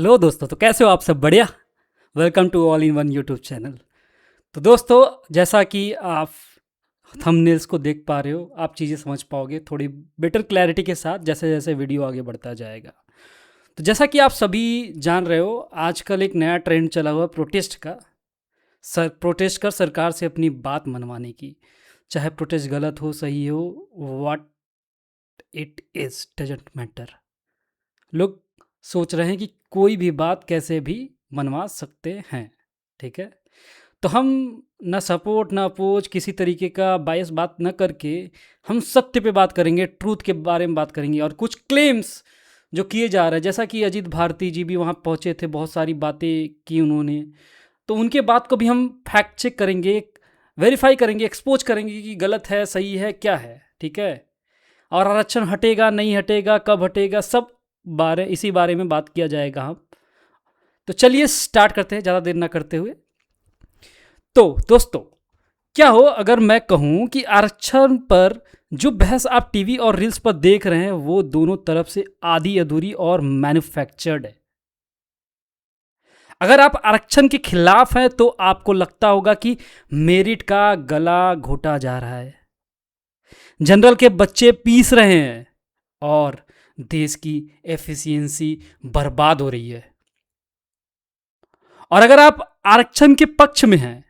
Hello दोस्तों, तो कैसे हो आप सब? बढ़िया। Welcome to all in one YouTube channel. तो दोस्तों, जैसा कि आप थंबनेल्स को देख पा रहे हो, आप चीज़ें समझ पाओगे थोड़ी बेटर क्लैरिटी के साथ जैसे जैसे वीडियो आगे बढ़ता जाएगा। तो जैसा कि आप सभी जान रहे हो, आजकल एक नया ट्रेंड चला हुआ है प्रोटेस्ट का। प्रोटेस्ट कर सरकार से अपनी बात मनवाने की। चाहे प्रोटेस्ट गलत हो सही हो, what it is doesn't matter. लोग सोच रहे हैं कि कोई भी बात कैसे भी मनवा सकते हैं। ठीक है, तो हम ना सपोर्ट ना अपोज किसी तरीके का बायस बात न करके हम सत्य पे बात करेंगे, ट्रूथ के बारे में बात करेंगे। और कुछ क्लेम्स जो किए जा रहे हैं, जैसा कि अजीत भारती जी भी वहाँ पहुँचे थे, बहुत सारी बातें की उन्होंने, तो उनके बात को भी हम फैक्ट चेक करेंगे, वेरीफाई करेंगे, एक्सपोज करेंगे कि गलत है सही है क्या है। ठीक है, और आरक्षण हटेगा नहीं हटेगा, कब हटेगा, सब इसी बारे में बात किया जाएगा हम। तो चलिए स्टार्ट करते हैं ज़्यादा देर ना करते हुए। तो दोस्तों, क्या हो अगर मैं कहूं कि आरक्षण पर जो बहस आप टीवी और रील्स पर देख रहे हैं वो दोनों तरफ से आधी अधूरी और मैन्युफैक्चर्ड है। अगर आप आरक्षण के खिलाफ हैं तो आपको लगता होगा कि मेरिट का गला घोटा जा रहा है, जनरल के बच्चे पीस रहे हैं और देश की एफिशिएंसी बर्बाद हो रही है। और अगर आप आरक्षण के पक्ष में हैं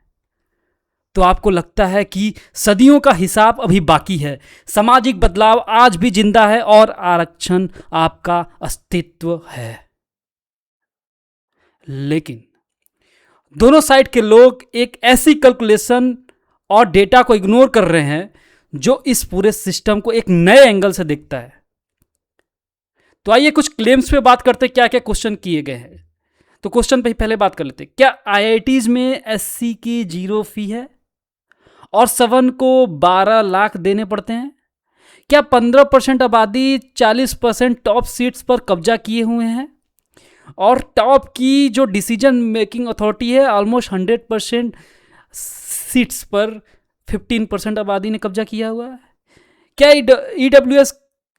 तो आपको लगता है कि सदियों का हिसाब अभी बाकी है, सामाजिक बदलाव आज भी जिंदा है और आरक्षण आपका अस्तित्व है। लेकिन दोनों साइड के लोग एक ऐसी कैलकुलेशन और डेटा को इग्नोर कर रहे हैं जो इस पूरे सिस्टम को एक नए एंगल से देखता है। तो आइए कुछ क्लेम्स पे बात करते हैं, क्या क्या क्वेश्चन किए गए हैं। तो क्वेश्चन पे पहले बात कर लेते हैं। क्या आईआईटीज में एससी की 0 फी है और सवन को 12 लाख देने पड़ते हैं? क्या 15% आबादी 40% टॉप सीट्स पर कब्जा किए हुए हैं और टॉप की जो डिसीजन मेकिंग अथॉरिटी है ऑलमोस्ट 100% सीट्स पर 15% आबादी ने कब्जा किया हुआ है? क्या ईडब्ल्यूएस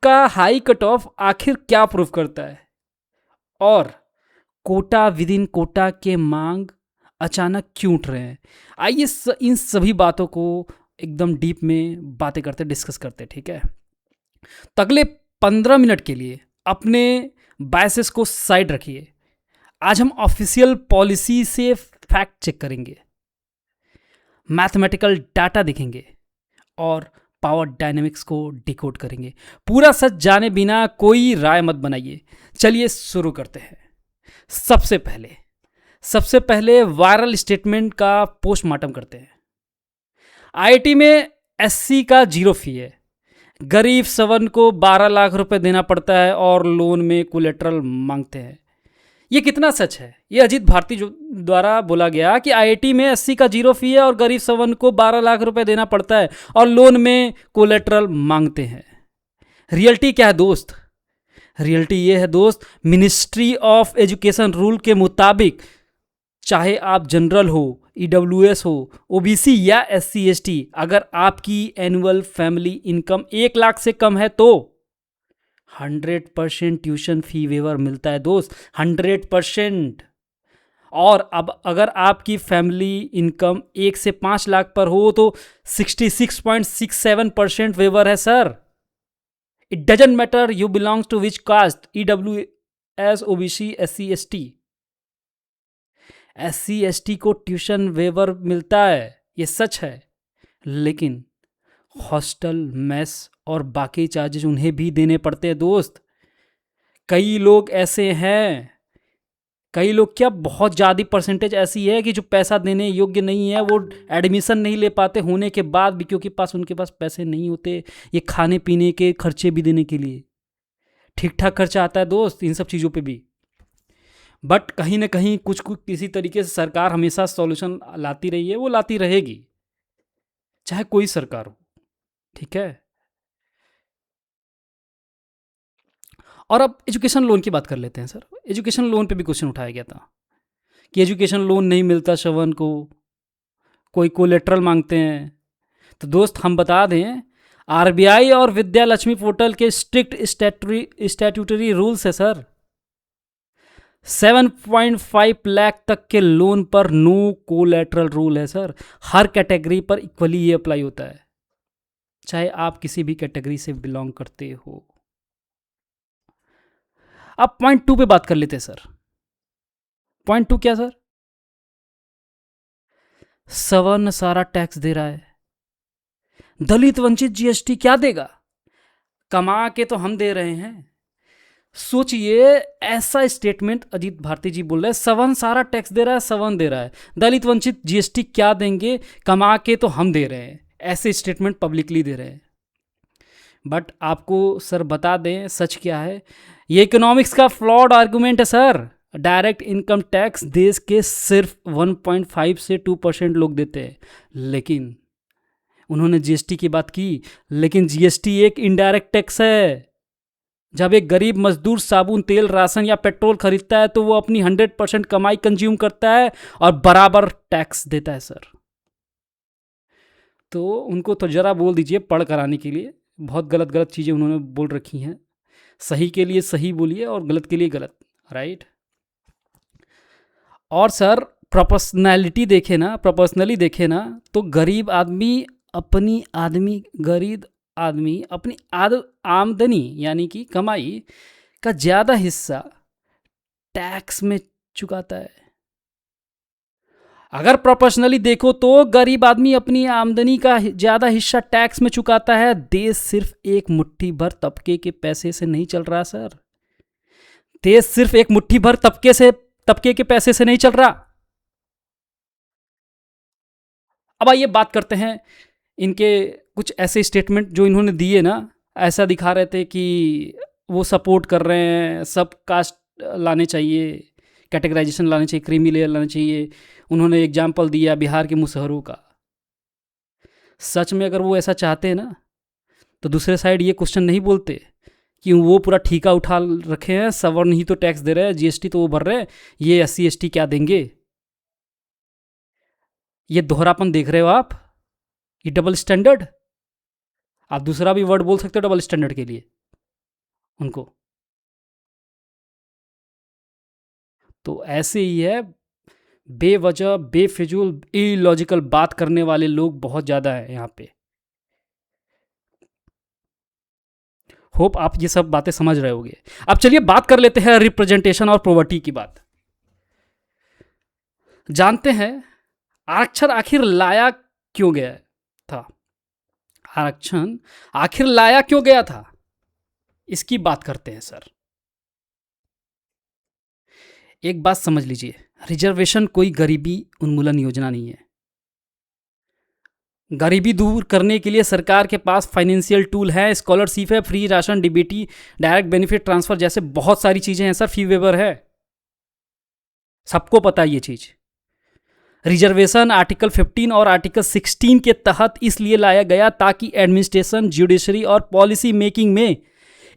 का हाई कट ऑफ आखिर क्या प्रूव करता है? और कोटा विद इन कोटा के मांग अचानक क्यों उठ रहे हैं? आइए इन सभी बातों को एकदम डीप में बातें करते, डिस्कस करते। ठीक है, तो अगले 15 मिनट के लिए अपने बायसेस को साइड रखिए। आज हम ऑफिशियल पॉलिसी से फैक्ट चेक करेंगे, मैथमेटिकल डाटा देखेंगे और पावर डायनेमिक्स को डिकोड करेंगे। पूरा सच जाने बिना कोई राय मत बनाइए। चलिए शुरू करते हैं। सबसे पहले वायरल स्टेटमेंट का पोस्टमार्टम करते हैं। आईआईटी में एससी का 0 फी है, गरीब सवन को 12 लाख रुपए देना पड़ता है और लोन में कोलेटरल मांगते हैं। ये कितना सच है? ये अजीत भारती द्वारा बोला गया कि आईआईटी में एससी का 0 फी है और गरीब सवन को 12 लाख रुपए देना पड़ता है और लोन में कोलेटरल मांगते हैं। रियलिटी क्या है दोस्त? रियलिटी ये है दोस्त, मिनिस्ट्री ऑफ एजुकेशन रूल के मुताबिक चाहे आप जनरल हो, ईडब्ल्यूएस हो, ओबीसी या एससी एसटी, अगर आपकी एनुअल फैमिली इनकम 1 लाख से कम है तो 100% ट्यूशन फी वेवर मिलता है दोस्त, 100%। और अब अगर आपकी फैमिली इनकम 1 से 5 लाख पर हो तो 66.67% वेवर है sir. It doesn't matter you belongs to which caste, EWS, OBC, SC ST. SC ST को ट्यूशन वेवर मिलता है, ये सच है, लेकिन हॉस्टल, मेस और बाकी चार्जेस उन्हें भी देने पड़ते हैं दोस्त। कई लोग ऐसे हैं, कई लोग क्या बहुत ज़्यादा परसेंटेज ऐसी है कि जो पैसा देने योग्य नहीं है, वो एडमिशन नहीं ले पाते होने के बाद भी, क्योंकि उनके पास पैसे नहीं होते ये खाने पीने के खर्चे भी देने के लिए। ठीक ठाक खर्चा आता है दोस्त इन सब चीज़ों पे भी, बट कहीं ना कहीं कुछ किसी तरीके से सरकार हमेशा सॉल्यूशन लाती रही है, वो लाती रहेगी, चाहे कोई सरकार हो। ठीक है, और अब एजुकेशन लोन की बात कर लेते हैं सर। एजुकेशन लोन पे भी क्वेश्चन उठाया गया था कि एजुकेशन लोन नहीं मिलता श्रवण को, कोई कोलेट्रल मांगते हैं। तो दोस्त हम बता दें, आरबीआई और विद्या लक्ष्मी पोर्टल के स्ट्रिक्ट स्टैट्यूटरी रूल्स है सर। 7.5 लाख तक के लोन पर नो कोलैटरल रूल है सर। हर कैटेगरी पर इक्वली ये अप्लाई होता है, चाहे आप किसी भी कैटेगरी से बिलोंग करते हो। अब पॉइंट टू पे बात कर लेते हैं सर। पॉइंट टू क्या सर? सवर्ण सारा टैक्स दे रहा है, दलित वंचित जीएसटी क्या देगा? कमा के तो हम दे रहे हैं। सोचिए, ऐसा स्टेटमेंट अजीत भारती जी बोल रहे हैं, सवर्ण सारा टैक्स दे रहा है, सवर्ण दे रहा है, दलित वंचित जीएसटी क्या देंगे, कमा के तो हम दे रहे हैं, ऐसे स्टेटमेंट पब्लिकली दे रहे हैं। बट आपको सर बता दें सच क्या है, ये इकोनॉमिक्स का फ्लॉड आर्गुमेंट है सर। डायरेक्ट इनकम टैक्स देश के सिर्फ 1.5 से 2% लोग देते हैं, लेकिन उन्होंने जीएसटी की बात की, लेकिन जीएसटी एक इनडायरेक्ट टैक्स है। जब एक गरीब मजदूर साबुन, तेल, राशन या पेट्रोल खरीदता है तो वो अपनी 100% कमाई कंज्यूम करता है और बराबर टैक्स देता है सर। तो उनको तो जरा बोल दीजिए पढ़ कराने के लिए, बहुत गलत गलत चीज़ें उन्होंने बोल रखी हैं। सही के लिए सही बोलिए और गलत के लिए गलत, राइट। और सर प्रोपोर्शनली देखे ना तो गरीब आदमी अपनी आमदनी यानी कि कमाई का ज़्यादा हिस्सा टैक्स में चुकाता है। अगर प्रोपोर्शनली देखो तो गरीब आदमी अपनी आमदनी का ज़्यादा हिस्सा टैक्स में चुकाता है। देश सिर्फ एक मुट्ठी भर तबके के पैसे से नहीं चल रहा सर। देश सिर्फ एक मुट्ठी भर तबके के पैसे से नहीं चल रहा। अब आइए बात करते हैं इनके कुछ ऐसे स्टेटमेंट जो इन्होंने दिए ना, ऐसा दिखा रहे थे कि वो सपोर्ट कर रहे हैं, सब कास्ट लाने चाहिए, कैटेगराइजेशन लाने चाहिए, क्रीमी लेयर लाने चाहिए। उन्होंने एग्जाम्पल दिया बिहार के मुसहरों का। सच में अगर वो ऐसा चाहते हैं ना तो दूसरे साइड ये क्वेश्चन नहीं बोलते कि वो पूरा ठीका उठा रखे हैं, सवर्ण ही तो टैक्स दे रहे हैं, जीएसटी तो वो भर रहे हैं, ये एससी एसटी क्या देंगे। ये दोहरापन देख रहे हो आप, ये डबल स्टैंडर्ड। आप दूसरा भी वर्ड बोल सकते हो डबल स्टैंडर्ड के लिए उनको। तो ऐसे ही है, बेवजह बेफिजूल इलॉजिकल बात करने वाले लोग बहुत ज़्यादा है यहाँ पे। होप आप ये सब बातें समझ रहे होगे। अब चलिए बात कर लेते हैं रिप्रेजेंटेशन और पॉवर्टी की बात। जानते हैं आरक्षण आखिर लाया क्यों गया था? आरक्षण आखिर लाया क्यों गया था, इसकी बात करते हैं सर। एक बात समझ लीजिए, रिजर्वेशन कोई गरीबी उन्मूलन योजना नहीं है। गरीबी दूर करने के लिए सरकार के पास फाइनेंशियल टूल है, स्कॉलरशिप है, free ration, DBT, direct benefit transfer जैसे बहुत सारी चीजें हैं सर, फी वेवर है, सबको पता है ये चीज। रिजर्वेशन आर्टिकल 15 और आर्टिकल 16 के तहत इसलिए लाया गया ताकि एडमिनिस्ट्रेशन, जुडिशरी और पॉलिसी मेकिंग में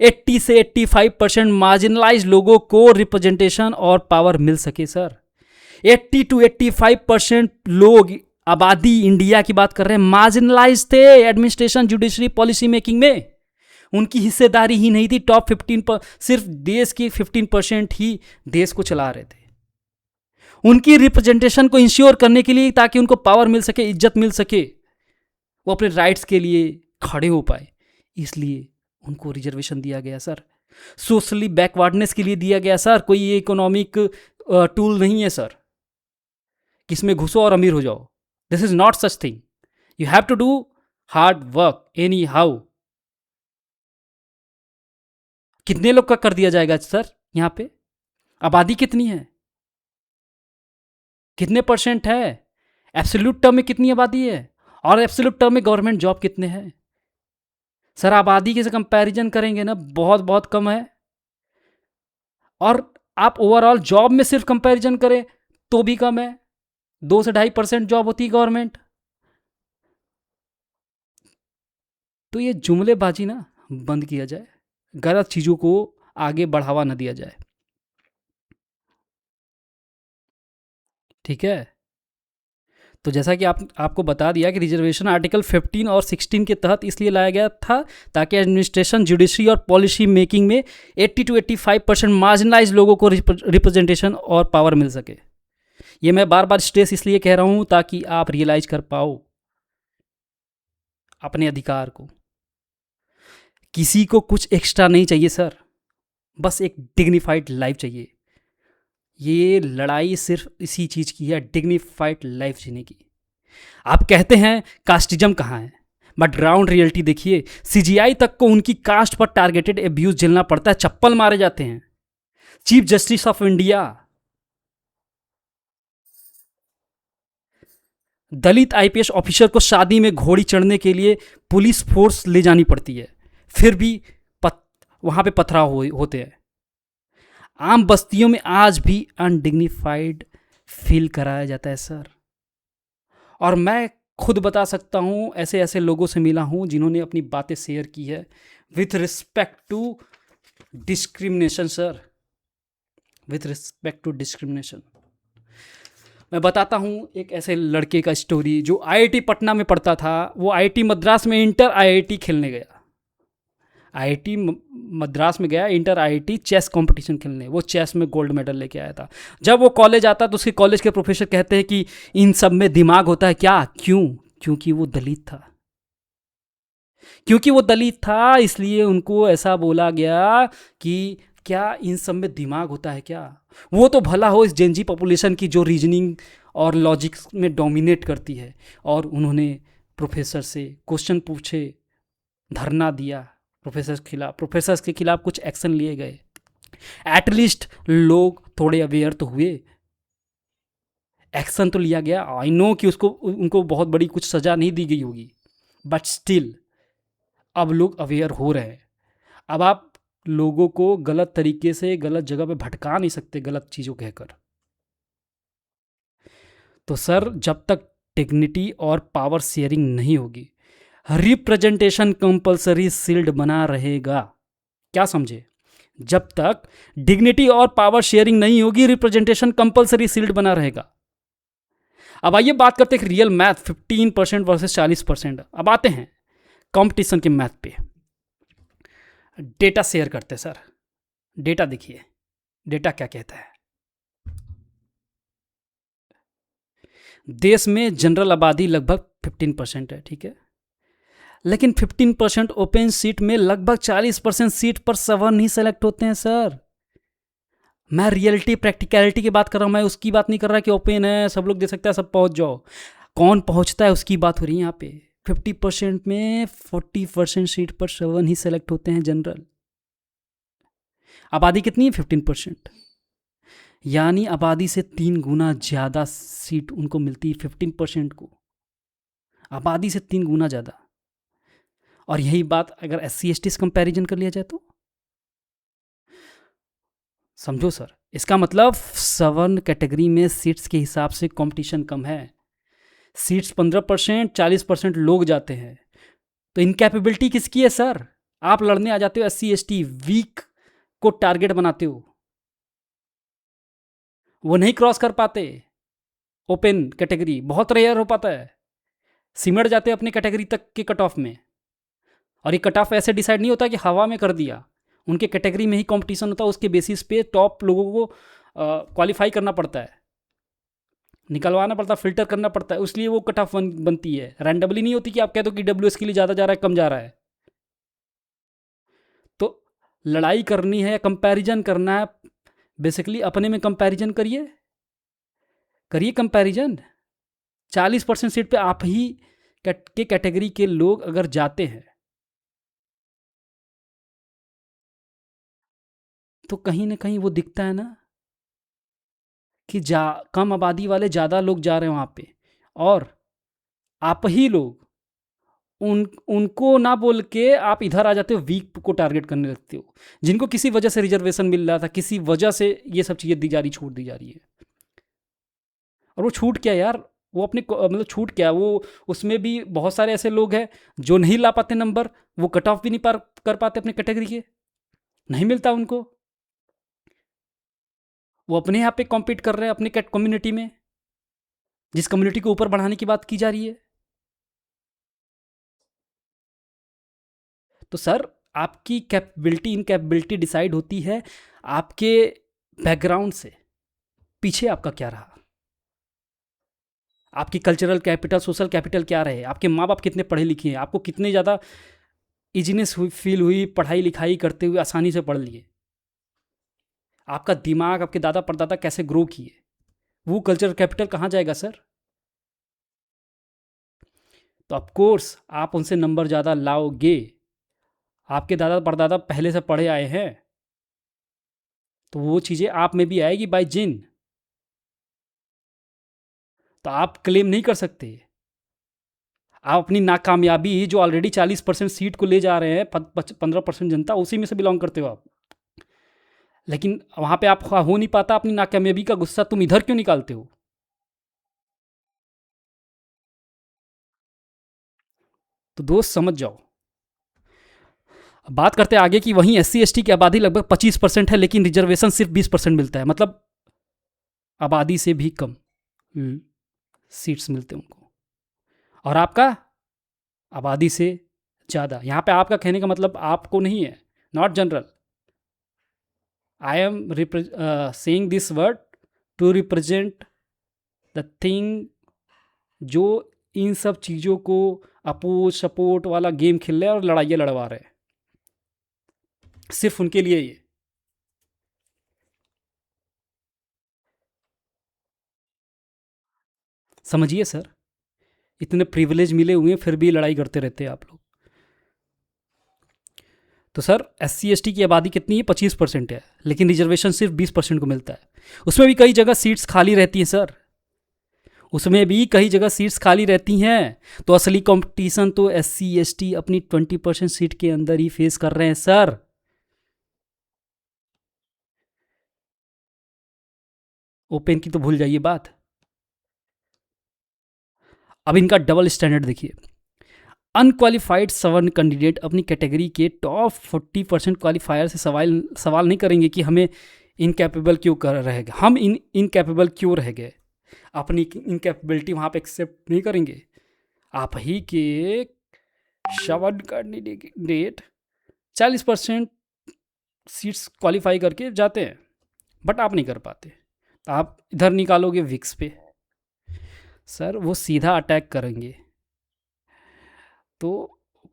80 से 85% मार्जिनलाइज लोगों को रिप्रेजेंटेशन और पावर मिल सके सर। 80 to 85% लोग, आबादी इंडिया की बात कर रहे हैं, मार्जिनलाइज थे एडमिनिस्ट्रेशन, जुडिशरी, पॉलिसी मेकिंग में। उनकी हिस्सेदारी ही नहीं थी। टॉप 15 पर सिर्फ देश के 15% ही देश को चला रहे थे। उनकी रिप्रेजेंटेशन को इंश्योर करने के लिए, ताकि उनको पावर मिल सके, इज्जत मिल सके, वो अपने राइट्स के लिए खड़े हो पाए, इसलिए उनको रिजर्वेशन दिया गया सर। सोशली बैकवर्डनेस के लिए दिया गया सर, कोई ये इकोनॉमिक टूल नहीं है सर किसमें घुसो और अमीर हो जाओ। This is not such thing. You have to do hard work anyhow. कितने लोग का कर दिया जाएगा सर? यहाँ पे आबादी कितनी है, कितने परसेंट है, एब्सोल्यूट टर्म में कितनी आबादी है, और एब्सोल्यूट टर्म में गवर्नमेंट जॉब कितने हैं सर? आबादी के से कंपैरिजन करेंगे ना, बहुत बहुत कम है। और आप ओवरऑल जॉब में सिर्फ कंपैरिजन करें तो भी कम है, 2 से 2.5% जॉब होती है गवर्नमेंट। तो ये जुमलेबाजी ना बंद किया जाए, गलत चीज़ों को आगे बढ़ावा न दिया जाए, ठीक है। तो जैसा कि आपको बता दिया कि रिजर्वेशन आर्टिकल 15 और 16 के तहत इसलिए लाया गया था ताकि एडमिनिस्ट्रेशन, जुडिशरी और पॉलिसी मेकिंग में 80 to 85% मार्जिनलाइज लोगों को रिप्रेजेंटेशन और पावर मिल सके। ये मैं बार बार स्ट्रेस इसलिए कह रहा हूँ ताकि आप रियलाइज कर पाओ अपने अधिकार को। किसी को कुछ एक्स्ट्रा नहीं चाहिए सर, बस एक डिग्निफाइड लाइफ चाहिए। ये लड़ाई सिर्फ इसी चीज़ की है, डिग्निफाइड लाइफ जीने की। आप कहते हैं कास्टिज्म कहाँ है, बट ग्राउंड रियलिटी देखिए। सीजीआई तक को उनकी कास्ट पर टारगेटेड एब्यूज झेलना पड़ता है, चप्पल मारे जाते हैं। Chief justice of India, Dalit IPS officer को शादी में घोड़ी चढ़ने के लिए पुलिस फोर्स ले जानी पड़ती है, फिर भी वहां पे पथराव होते हैं। आम बस्तियों में आज भी अनडिग्निफाइड फील कराया जाता है सर। और मैं खुद बता सकता हूं, ऐसे ऐसे लोगों से मिला हूं जिन्होंने अपनी बातें शेयर की है with respect to discrimination sir, with respect to discrimination. मैं बताता हूँ एक ऐसे लड़के का स्टोरी जो आईआईटी पटना में पढ़ता था। वो आईआईटी मद्रास में इंटर आईआईटी खेलने गया। आईआईटी मद्रास में गया इंटर आईआईटी चेस कंपटीशन खेलने। वो चेस में गोल्ड मेडल लेके आया था। जब वो कॉलेज आता तो उसके कॉलेज के प्रोफेसर कहते हैं कि इन सब में दिमाग होता है क्या? क्यों? क्योंकि वो दलित था। क्योंकि वो दलित था इसलिए उनको ऐसा बोला गया कि क्या इन सब में दिमाग होता है क्या? वो तो भला हो इस जेनजी पॉपुलेशन की जो रीजनिंग और लॉजिक्स में डोमिनेट करती है। और उन्होंने प्रोफेसर से क्वेश्चन पूछे, धरना दिया प्रोफेसर्स के खिलाफ कुछ एक्शन लिए गए। एटलीस्ट लोग थोड़े अवेयर तो हुए, एक्शन तो लिया गया। आई नो कि उनको बहुत बड़ी कुछ सज़ा नहीं दी गई होगी, बट स्टिल अब लोग अवेयर हो रहे हैं। अब आप लोगों को गलत तरीके से गलत जगह पे भटका नहीं सकते गलत चीज़ों कहकर। तो सर जब तक डिग्निटी और पावर शेयरिंग नहीं होगी, रिप्रेजेंटेशन कंपलसरी सील्ड बना रहेगा। क्या समझे? जब तक डिग्निटी और पावर शेयरिंग नहीं होगी, रिप्रेजेंटेशन कंपलसरी सील्ड बना रहेगा। अब आइए बात करते हैं रियल मैथ, 15% वर्सेस 40%। अब आते हैं कंपटीशन के मैथ पे। डेटा शेयर करते हैं सर। डेटा देखिए, डेटा क्या कहता है। देश में जनरल आबादी लगभग 15% है, ठीक है, लेकिन 15% ओपन सीट में लगभग 40% सीट पर सवर्ण ही सेलेक्ट होते हैं सर। मैं रियलिटी प्रैक्टिकलिटी की बात कर रहा हूं, मैं उसकी बात नहीं कर रहा कि ओपन है सब लोग दे सकता है सब पहुंच जाओ। कौन पहुंचता है उसकी बात हो रही है यहाँ पे। 50% में 40% सीट पर सवर्ण ही सेलेक्ट होते हैं जनरल। आबादी कितनी है? 15%, यानी आबादी से 3 गुना ज़्यादा सीट उनको मिलती है 15% को, आबादी से 3 गुना ज़्यादा। और यही बात अगर SC/ST से कंपैरिजन कर लिया जाए तो समझो सर, इसका मतलब सवर्ण कैटेगरी में सीट्स के हिसाब से कंपटीशन कम है। सीट्स 15%, 40% लोग जाते हैं। तो इनकैपेबिलिटी किसकी है सर? आप लड़ने आ जाते हो SC/ST, वीक को टारगेट बनाते हो, वो नहीं क्रॉस कर पाते। ओपन कैटेगरी बहुत रेयर हो पाता है, सिमट जाते हैं अपने कैटेगरी तक के कट ऑफ में। और ये कट ऑफ ऐसे डिसाइड नहीं होता कि हवा में कर दिया, उनके कैटेगरी में ही कंपटीशन होता है। उसके बेसिस पे टॉप लोगों को क्वालिफाई करना पड़ता है, निकलवाना पड़ता है, फिल्टर करना पड़ता है, इसलिए वो कट ऑफ बनती है। रैंडमली नहीं होती कि आप कह दो कि WS के लिए ज़्यादा जा रहा है कम जा रहा है। तो लड़ाई करनी है, कंपैरिजन करना है, बेसिकली अपने में कंपैरिजन करिए, करिए कंपैरिजन। 40% सीट पे आप ही के कैटेगरी के लोग अगर जाते हैं तो कहीं ना कहीं वो दिखता है ना कि कम आबादी वाले ज़्यादा लोग जा रहे हैं वहाँ पे, और आप ही लोग उनको ना बोल के आप इधर आ जाते हो, वीक को टारगेट करने लगते हो, जिनको किसी वजह से रिजर्वेशन मिल रहा था, किसी वजह से ये सब चीज़ें दी जा रही, छूट दी जा रही है। और वो छूट क्या यार, वो अपने मतलब छूट क्या, वो उसमें भी बहुत सारे ऐसे लोग हैं जो नहीं ला पाते नंबर, वो कट ऑफ भी नहीं पार कर पाते अपने कैटेगरी के, नहीं मिलता उनको। वो अपने यहाँ पे कॉम्पीट कर रहे हैं अपनी कम्युनिटी में, जिस कम्युनिटी को ऊपर बढ़ाने की बात की जा रही है। तो सर आपकी कैपेबिलिटी इनकैपेबिलिटी डिसाइड होती है आपके बैकग्राउंड से, पीछे आपका क्या रहा, आपकी कल्चरल कैपिटल सोशल कैपिटल क्या रहे, आपके माँ बाप कितने पढ़े लिखे हैं, आपको कितने ज़्यादा इजीनेस हुई फील हुई पढ़ाई लिखाई करते हुए, आसानी से पढ़ लिए, आपका दिमाग आपके दादा परदादा कैसे ग्रो किए, वो कल्चरल कैपिटल कहाँ जाएगा सर। तो ऑफकोर्स आप उनसे नंबर ज़्यादा लाओगे, आपके दादा परदादा पहले से पढ़े आए हैं, तो वो चीज़ें आप में भी आएगी बाय जिन। तो आप क्लेम नहीं कर सकते, आप अपनी नाकामयाबी जो ऑलरेडी 40% सीट को ले जा रहे हैं, 15% जनता उसी में से बिलोंग करते हो आप, लेकिन वहाँ पे आप हो नहीं पाता, अपनी नाकामयाबी का गुस्सा तुम इधर क्यों निकालते हो। तो दोस्त समझ जाओ। अब बात करते हैं आगे कि वहीं SC ST की आबादी लगभग 25% है, लेकिन रिजर्वेशन सिर्फ 20% मिलता है, मतलब आबादी से भी कम सीट्स मिलते हैं उनको, और आपका आबादी से ज़्यादा। यहाँ पे आपका कहने का मतलब आपको नहीं है, not general. I am saying this word to represent the thing जो इन सब चीज़ों को अपोज सपोर्ट वाला गेम खेल रहे हैं और लड़ाइयाँ लड़वा रहे हैं, सिर्फ उनके लिए ये। समझिए सर, इतने प्रिविलेज मिले हुए हैं फिर भी लड़ाई करते रहते हैं आप लोग। तो सर SC ST की आबादी कितनी है, 25% है, लेकिन रिजर्वेशन सिर्फ 20% को मिलता है। उसमें भी कई जगह सीट्स खाली रहती हैं सर, उसमें भी कई जगह सीट्स खाली रहती हैं। तो असली कंपटीशन तो SC ST अपनी 20% सीट के अंदर ही फेस कर रहे हैं सर। ओपन की तो भूल जाइए बात। अब इनका डबल स्टैंडर्ड देखिए। अनक्वालिफाइड 7 कैंडिडेट अपनी कैटेगरी के टॉप 40% क्वालिफायर से सवाल नहीं करेंगे कि हमें इनकैपेबल क्यों कर रह गए, हम इनकैपेबल क्यों रह गए, अपनी इनकैपेबिलिटी वहाँ पे एक्सेप्ट नहीं करेंगे। आप ही के 7 कैंडिडेट 40% सीट्स क्वालिफाई करके जाते हैं, बट आप नहीं कर पाते, तो आप इधर निकालोगे विक्स पे, सर वो सीधा अटैक करेंगे। तो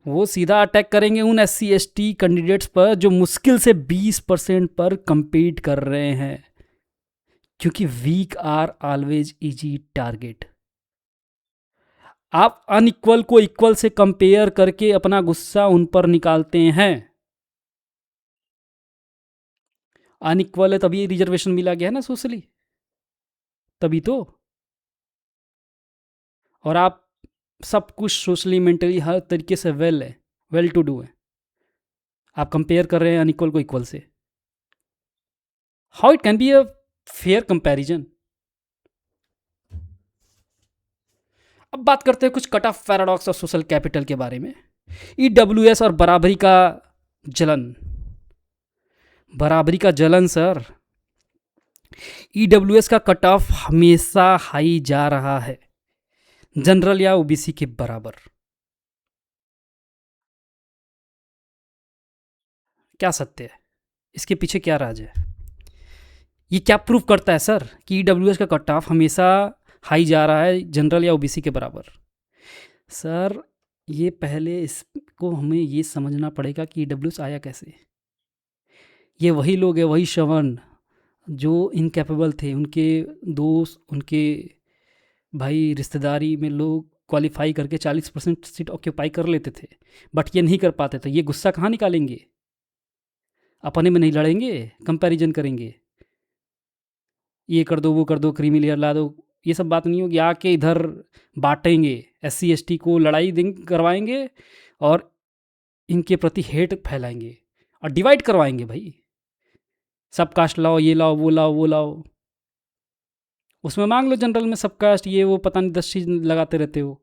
वो सीधा अटैक करेंगे उन SC ST कैंडिडेट्स पर जो मुश्किल से 20% पर compete कर रहे हैं, क्योंकि weak are always easy target. आप अनइक्वल को इक्वल से कंपेयर करके अपना गुस्सा उन पर निकालते हैं। अनइक्वल है तभी रिजर्वेशन मिला गया है ना सोशली, तभी तो। और आप सब कुछ सोशली मेंटली हर तरीके से वेल टू डू है, आप कंपेयर कर रहे हैं अनइक्वल को इक्वल से। How it can be a fair comparison. अब बात करते हैं कुछ कट ऑफ पैराडॉक्स और सोशल कैपिटल के बारे में। EWS और बराबरी का जलन, बराबरी का जलन सर। EWS का कट ऑफ हमेशा हाई जा रहा है, जनरल या OBC के बराबर। क्या सत्य है, इसके पीछे क्या राज है, ये क्या प्रूव करता है सर कि EWS का कट ऑफ हमेशा हाई जा रहा है जनरल या OBC के बराबर। सर ये पहले इसको हमें ये समझना पड़ेगा कि EWS आया कैसे। ये वही लोग हैं, वही श्रवण जो इनकैपेबल थे, उनके दोस्त, उनके भाई रिश्तेदारी में लोग क्वालिफाई करके 40% सीट ऑक्यूपाई कर लेते थे, बट ये नहीं कर पाते थे। ये गुस्सा कहाँ निकालेंगे, अपने में नहीं लड़ेंगे, कंपैरिजन करेंगे, ये कर दो वो कर दो क्रीमी लेयर ला दो, ये सब बात नहीं होगी। आके इधर बांटेंगे, SC ST को लड़ाई करवाएंगे और इनके प्रति हेट फैलाएंगे और डिवाइड करवाएंगे। भाई सब कास्ट लाओ, ये लाओ वो लाओ वो लाओ, उसमें मांग लो जनरल में सब कास्ट ये वो, पता नहीं 10 चीज़ लगाते रहते हो।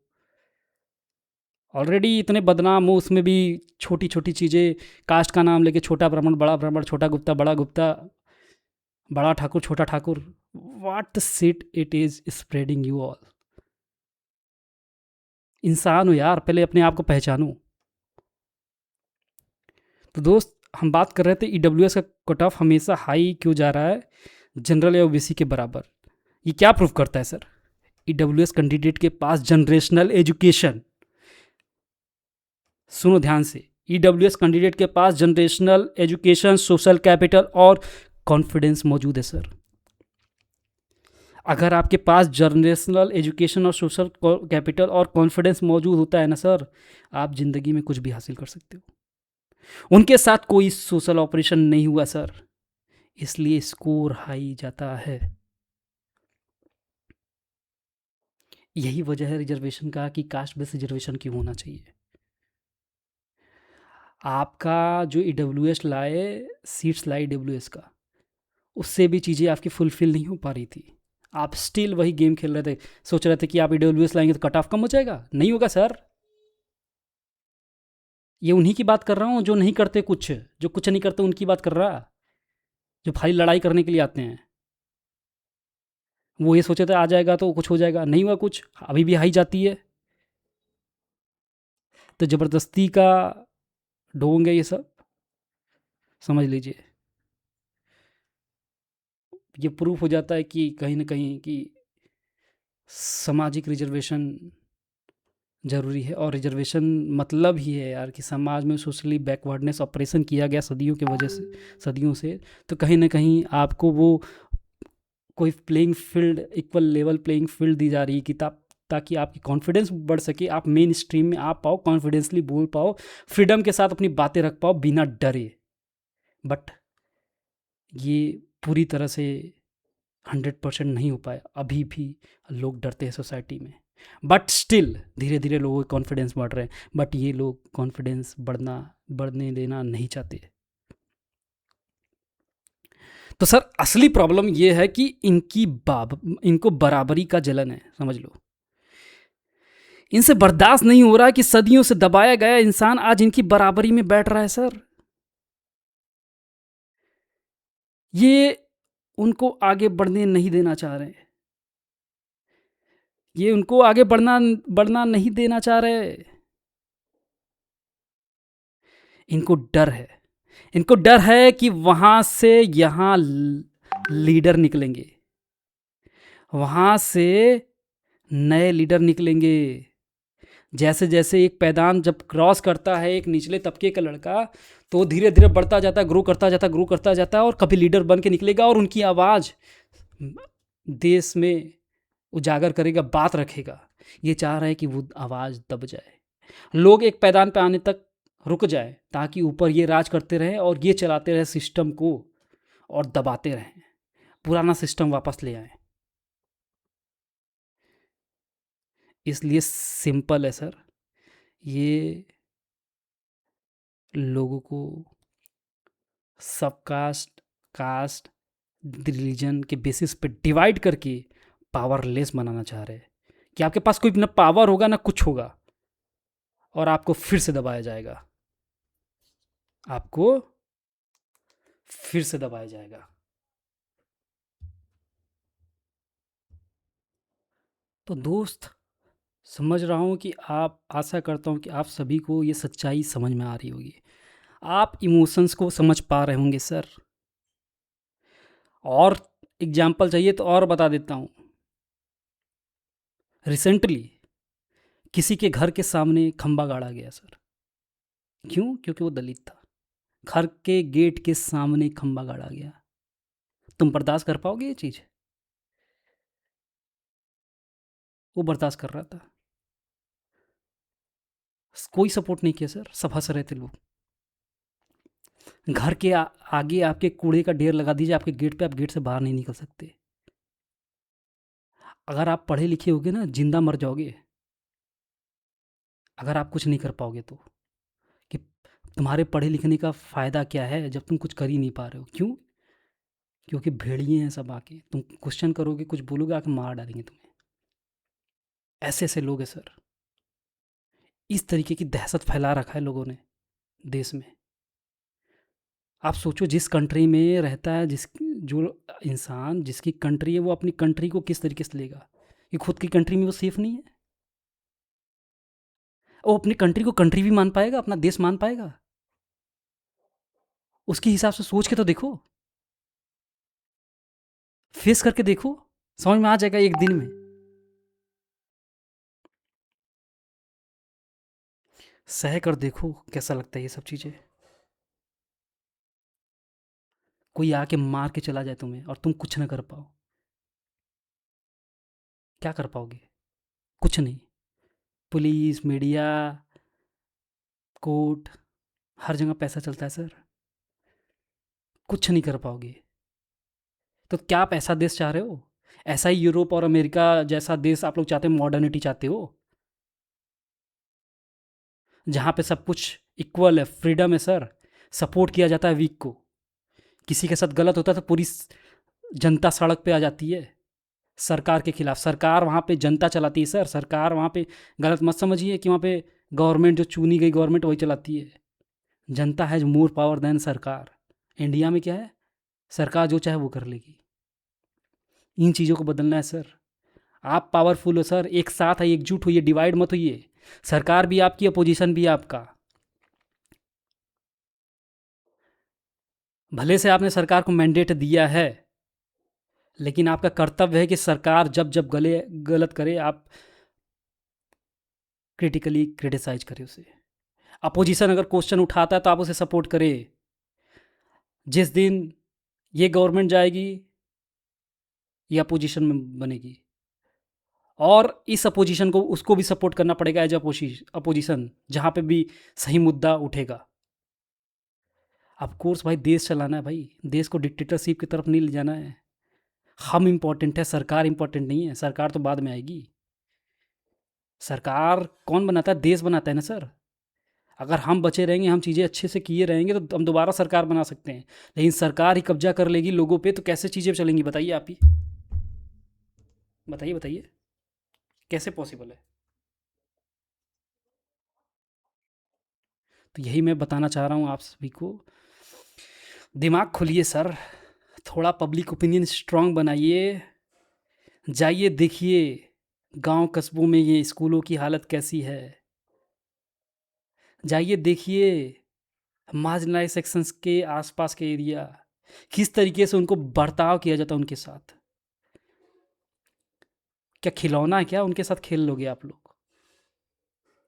ऑलरेडी इतने बदनाम हो, उसमें भी छोटी छोटी चीज़ें, कास्ट का नाम लेके छोटा ब्राह्मण, छोटा गुप्ता, बड़ा गुप्ता, बड़ा ठाकुर, छोटा Thakur, what shit it is spreading you all. इंसान हो यार, पहले अपने आप को पहचानो। तो दोस्त, हम बात कर रहे थे ईडब्ल्यूएस का कट ऑफ हमेशा हाई क्यों जा रहा है जनरल या ओबीसी के बराबर। ये क्या प्रूव करता है सर? ईडब्ल्यूएस कैंडिडेट के पास जनरेशनल एजुकेशन, सुनो ध्यान से, ईडब्ल्यूएस कैंडिडेट के पास जनरेशनल एजुकेशन, सोशल कैपिटल और कॉन्फिडेंस मौजूद है सर। अगर आपके पास जनरेशनल एजुकेशन और सोशल कैपिटल और कॉन्फिडेंस मौजूद होता है ना सर, आप ज़िंदगी में कुछ भी हासिल कर सकते हो। उनके साथ कोई सोशल ऑपरेशन नहीं हुआ सर, इसलिए स्कोर हाई जाता है। यही वजह है रिजर्वेशन का कि कास्ट बेस्ड रिजर्वेशन क्यों होना चाहिए। आपका जो ईडब्ल्यूएस लाए, सीट्स लाए ईडब्ल्यूएस का, उससे भी चीज़ें आपकी फुलफिल नहीं हो पा रही थी। आप स्टिल वही गेम खेल रहे थे, सोच रहे थे कि आप ईडब्ल्यूएस लाएंगे तो कट ऑफ कम हो जाएगा। नहीं होगा सर। ये उन्हीं की बात कर रहा हूँ जो नहीं करते कुछ, जो कुछ नहीं करते उनकी बात कर रहा, जो खाली लड़ाई करने के लिए आते हैं। वो ये सोचे थे आ जाएगा तो कुछ हो जाएगा, नहीं हुआ कुछ, अभी भी हाई जाती है। तो ज़बरदस्ती का ढोंग है ये सब, समझ लीजिए। ये प्रूफ हो जाता है कि कहीं ना कहीं कि सामाजिक रिजर्वेशन ज़रूरी है। और रिजर्वेशन मतलब ही है यार कि समाज में सोशली बैकवर्डनेस ऑपरेशन किया गया सदियों की वजह से, सदियों से। तो कहीं ना कहीं आपको वो कोई playing field, equal level playing field दी जा रही है कि ताकि आपकी कॉन्फिडेंस बढ़ सके, आप मेन स्ट्रीम में आ पाओ, कॉन्फिडेंसली बोल पाओ, फ्रीडम के साथ अपनी बातें रख पाओ बिना डरे। बट ये पूरी तरह से 100% नहीं हो पाया, अभी भी लोग डरते हैं सोसाइटी में। बट स्टिल धीरे धीरे लोगों के कॉन्फिडेंस बढ़ रहे हैं, बट ये लोग कॉन्फिडेंस बढ़ने देना नहीं चाहते। तो सर असली प्रॉब्लम ये है कि इनको बराबरी का जलन है, समझ लो। इनसे बर्दाश्त नहीं हो रहा कि सदियों से दबाया गया इंसान आज इनकी बराबरी में बैठ रहा है सर। ये उनको आगे बढ़ने नहीं देना चाह रहे। ये उनको आगे बढ़ना बढ़ना नहीं देना चाह रहे। इनको डर है, इनको डर है कि वहां से यहां लीडर निकलेंगे, वहां से नए लीडर निकलेंगे। जैसे जैसे एक पैदान जब क्रॉस करता है एक निचले तबके का लड़का, तो धीरे धीरे बढ़ता जाता है, ग्रो करता जाता है, ग्रो करता जाता है, और कभी लीडर बन के निकलेगा और उनकी आवाज़ देश में उजागर करेगा, बात रखेगा। ये चाह रहा है कि वो आवाज़ दब जाए, लोग एक पैदान पे आने तक रुक जाए, ताकि ऊपर ये राज करते रहें और ये चलाते रहे सिस्टम को और दबाते रहें, पुराना सिस्टम वापस ले आए। इसलिए सिंपल है सर, ये लोगों को सब कास्ट, कास्ट, रिलीजन के बेसिस पे डिवाइड करके पावरलेस बनाना चाह रहे हैं कि आपके पास कोई ना पावर होगा ना कुछ होगा, और आपको फिर से दबाया जाएगा, आपको फिर से दबाया जाएगा। तो दोस्त, समझ रहा हूँ कि आप, आशा करता हूँ कि आप सभी को ये सच्चाई समझ में आ रही होगी, आप इमोशंस को समझ पा रहे होंगे सर। और एग्जाम्पल चाहिए तो और बता देता हूँ। रिसेंटली किसी के घर के सामने खंबा गाड़ा गया सर। क्यों? क्योंकि वो दलित था। घर के गेट के सामने खंबा गाड़ा गया। तुम बर्दाश्त कर पाओगे ये चीज़? वो बर्दाश्त कर रहा था, कोई सपोर्ट नहीं किया सर, सब हंस रहे थे लोग। घर के आगे आपके कूड़े का ढेर लगा दीजिए आपके गेट पे, आप गेट से बाहर नहीं निकल सकते। अगर आप पढ़े लिखे होगे ना, जिंदा मर जाओगे अगर आप कुछ नहीं कर पाओगे तो। कि तुम्हारे पढ़े लिखने का फ़ायदा क्या है जब तुम कुछ कर ही नहीं पा रहे हो? क्यों? क्योंकि भेड़िए हैं सब, आके तुम क्वेश्चन करोगे, कुछ बोलोगे, आके मार डालेंगे तुम्हें। ऐसे ऐसे लोग हैं सर। इस तरीके की दहशत फैला रखा है लोगों ने देश में। आप सोचो, जिस कंट्री में रहता है, जिस जो इंसान जिसकी कंट्री है, वो अपनी कंट्री को किस तरीके से लेगा कि खुद की कंट्री में वो सेफ नहीं है। वो अपनी कंट्री को कंट्री भी मान पाएगा, अपना देश मान पाएगा? उसके हिसाब से सोच के तो देखो, फेस करके देखो, समझ में आ जाएगा एक दिन में। सह कर देखो कैसा लगता है ये सब चीज़ें। कोई आके मार के चला जाए तुम्हें और तुम कुछ ना कर पाओ, क्या कर पाओगे? कुछ नहीं। पुलिस, मीडिया, कोर्ट, हर जगह पैसा चलता है सर, कुछ नहीं कर पाओगे। तो क्या आप ऐसा देश चाह रहे हो? ऐसा ही यूरोप और अमेरिका जैसा देश आप लोग चाहते हो? मॉडर्निटी चाहते हो जहाँ पे सब कुछ इक्वल है, फ्रीडम है सर, सपोर्ट किया जाता है वीक को। किसी के साथ गलत होता है तो पूरी जनता सड़क पे आ जाती है सरकार के खिलाफ। सरकार वहाँ पे जनता चलाती है सर, सरकार वहाँ पे, गलत मत समझिए कि वहाँ पे गवर्नमेंट, जो चुनी गई गवर्नमेंट वही चलाती है। जनता हैज़ मोर पावर देन सरकार। इंडिया में क्या है, सरकार जो चाहे वो कर लेगी। इन चीज़ों को बदलना है सर। आप पावरफुल हो सर, एक साथ है, एकजुट होइए, डिवाइड मत होइए। सरकार भी आपकी, अपोजिशन भी आपका। भले से आपने सरकार को मैंडेट दिया है, लेकिन आपका कर्तव्य है कि सरकार जब जब गले गलत करे, आप क्रिटिकली क्रिटिसाइज करें उसे। अपोजिशन अगर क्वेश्चन उठाता है तो आप उसे सपोर्ट करें। जिस दिन ये गवर्नमेंट जाएगी, ये अपोजिशन में बनेगी, और इस अपोजिशन को, उसको भी सपोर्ट करना पड़ेगा एज अपोजिशन, जहाँ पे भी सही मुद्दा उठेगा। ऑफ कोर्स भाई, देश चलाना है भाई, देश को डिक्टेटरशिप की तरफ नहीं ले जाना है। हम इम्पोर्टेंट है, सरकार इम्पोर्टेंट नहीं है। सरकार तो बाद में आएगी। सरकार कौन बनाता है? देश बनाता है ना सर। अगर हम बचे रहेंगे, हम चीज़ें अच्छे से किए रहेंगे, तो हम दोबारा सरकार बना सकते हैं। लेकिन सरकार ही कब्जा कर लेगी लोगों पे, तो कैसे चीज़ें चलेंगी? बताइए आप ही, बताइए बताइए, कैसे पॉसिबल है? तो यही मैं बताना चाह रहा हूँ आप सभी को, दिमाग खोलिए सर, थोड़ा पब्लिक ओपिनियन स्ट्रांग बनाइए। जाइए देखिए गांव कस्बों में ये स्कूलों की हालत कैसी है। जाइए देखिए मार्जिनलाइज सेक्शंस के आसपास के एरिया, किस तरीके से उनको बर्ताव किया जाता है उनके साथ। क्या खिलौना है क्या उनके साथ खेल लोगे आप लोग?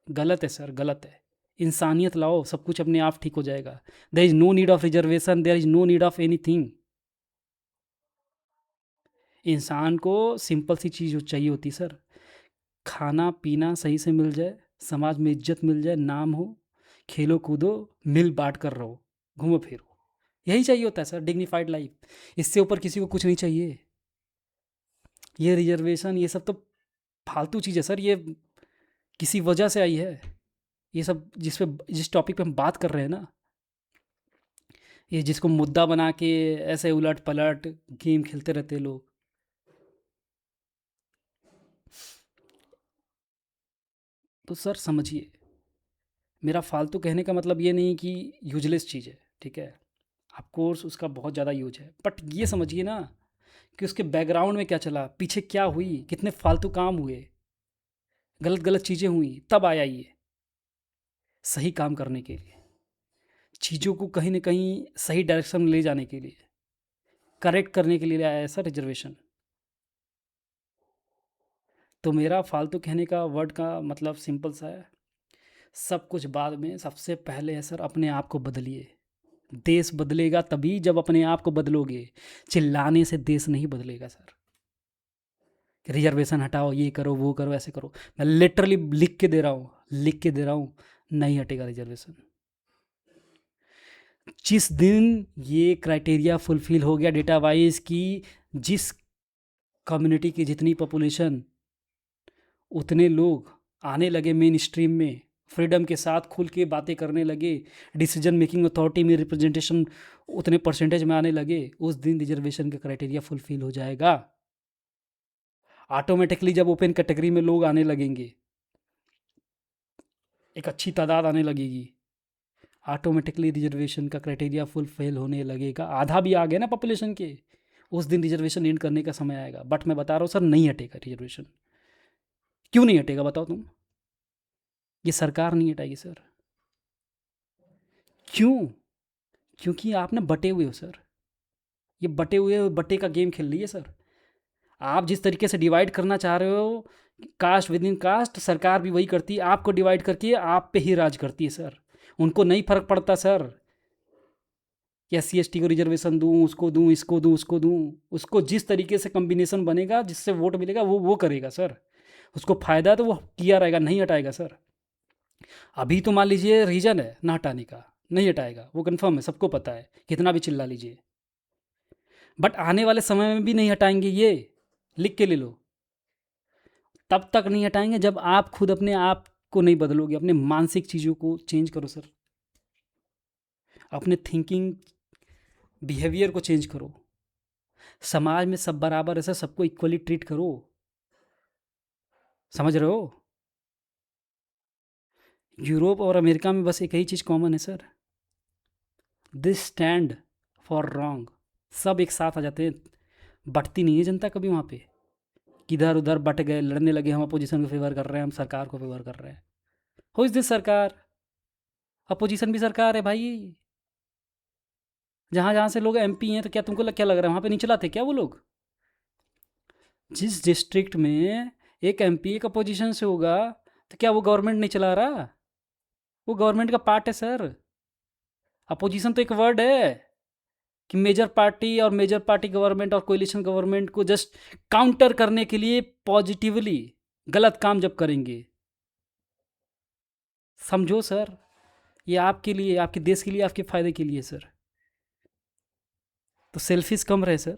गलत है सर, गलत है। इंसानियत लाओ, सब कुछ अपने आप ठीक हो जाएगा। There is no need of reservation, there is no need of anything. इंसान को सिंपल सी चीज़ चाहिए होती है सर, खाना पीना सही से मिल जाए, समाज में इज्जत मिल जाए, नाम हो, खेलो कूदो, मिल बांट कर रहो, घूमो फिरो, यही चाहिए होता है सर, डिग्निफाइड लाइफ। इससे ऊपर किसी को कुछ नहीं चाहिए। ये रिजर्वेशन, ये सब तो फालतू चीज़ है सर। ये किसी वजह से आई है, ये सब जिस टॉपिक पे हम बात कर रहे हैं ना, ये जिसको मुद्दा बना के ऐसे उलट पलट गेम खेलते रहते हैं लोग। तो सर समझिए, मेरा फालतू कहने का मतलब ये नहीं कि यूजलेस चीज़ है, ठीक है, ऑफ कोर्स उसका बहुत ज़्यादा यूज है, बट ये समझिए ना कि उसके बैकग्राउंड में क्या चला, पीछे क्या हुई, कितने फालतू काम हुए, गलत गलत चीज़ें हुई, तब आया ये सही काम करने के लिए, चीज़ों को कहीं ना कहीं सही डायरेक्शन में ले जाने के लिए, करेक्ट करने के लिए आया है सर रिजर्वेशन। तो मेरा फालतू कहने का वर्ड का मतलब सिंपल सा है, सब कुछ बाद में, सबसे पहले है सर अपने आप को बदलिए। देश बदलेगा तभी जब अपने आप को बदलोगे। चिल्लाने से देश नहीं बदलेगा सर। रिजर्वेशन हटाओ, ये करो, वो करो, ऐसे करो, मैं लिटरली लिख के दे रहा हूँ, लिख के दे रहा हूँ, नहीं हटेगा रिजर्वेशन। जिस दिन ये क्राइटेरिया फुलफिल हो गया डेटा वाइज की, जिस कम्युनिटी की जितनी पॉपुलेशन, उतने लोग आने लगे मेन स्ट्रीम में, फ्रीडम के साथ खुल के बातें करने लगे, डिसीजन मेकिंग अथॉरिटी में रिप्रेजेंटेशन उतने परसेंटेज में आने लगे, उस दिन रिजर्वेशन का क्राइटेरिया फुलफिल हो जाएगा। ऑटोमेटिकली जब ओपन कैटेगरी में लोग आने लगेंगे, एक अच्छी तादाद आने लगेगी, ऑटोमेटिकली रिजर्वेशन का क्राइटेरिया फुलफिल होने लगेगा। आधा भी आ गया ना पॉपुलेशन के, उस दिन रिजर्वेशन एंड करने का समय आएगा। बट मैं बता रहा हूँ सर, नहीं हटेगा रिजर्वेशन। क्यों नहीं हटेगा बताओ तुम? ये सरकार नहीं हटाएगी सर। क्यों? क्योंकि आप ना बटे हुए हो सर। ये बटे हुए बटे का गेम खेल रही है सर। आप जिस तरीके से डिवाइड करना चाह रहे हो कास्ट विद इन कास्ट, सरकार भी वही करती है, आपको डिवाइड करके आप पे ही राज करती है सर। उनको नहीं फर्क पड़ता सर कि SC ST को रिजर्वेशन दूँ, उसको दूँ, इसको दूँ, उसको दूँ। उसको जिस तरीके से कम्बिनेशन बनेगा, जिससे वोट मिलेगा, वो करेगा सर। उसको फ़ायदा तो वो किया रहेगा, नहीं हटाएगा सर। अभी तो मान लीजिए रीज़न है ना हटाने का, नहीं हटाएगा, वो कन्फर्म है, सबको पता है, कितना भी चिल्ला लीजिए। बट आने वाले समय में भी नहीं हटाएंगे, ये लिख के ले लो। तब तक नहीं हटाएंगे जब आप खुद अपने आप को नहीं बदलोगे। अपने मानसिक चीज़ों को चेंज करो सर। अपने थिंकिंग बिहेवियर को चेंज करो। समाज में सब बराबर है सर, सबको इक्वली ट्रीट करो। समझ रहे हो? यूरोप और अमेरिका में बस एक ही चीज़ कॉमन है sir, this stand for wrong. सब एक साथ आ जाते हैं। बटती नहीं है जनता कभी वहाँ पे, किधर उधर बट गए, लड़ने लगे, हम अपोजिशन को फेवर कर रहे हैं, हम सरकार को फेवर कर रहे हैं। हो इज़ दिस सरकार? अपोजिशन भी सरकार है भाई। जहाँ जहाँ से लोग MP हैं, तो क्या तुमको क्या लग रहा है वहाँ पे नहीं चलाते क्या वो लोग? जिस डिस्ट्रिक्ट में एक MP एक अपोजिशन से होगा, तो क्या वो गवर्नमेंट नहीं चला रहा? वो गवर्नमेंट का पार्ट है सर। अपोजिशन तो एक वर्ड है कि मेजर पार्टी और मेजर पार्टी गवर्नमेंट और कोलिशन गवर्नमेंट को जस्ट काउंटर करने के लिए पॉजिटिवली गलत काम जब करेंगे। समझो सर, ये आपके लिए, आपके देश के लिए, आपके फ़ायदे के लिए सर। तो सेल्फिश कम रहे सर।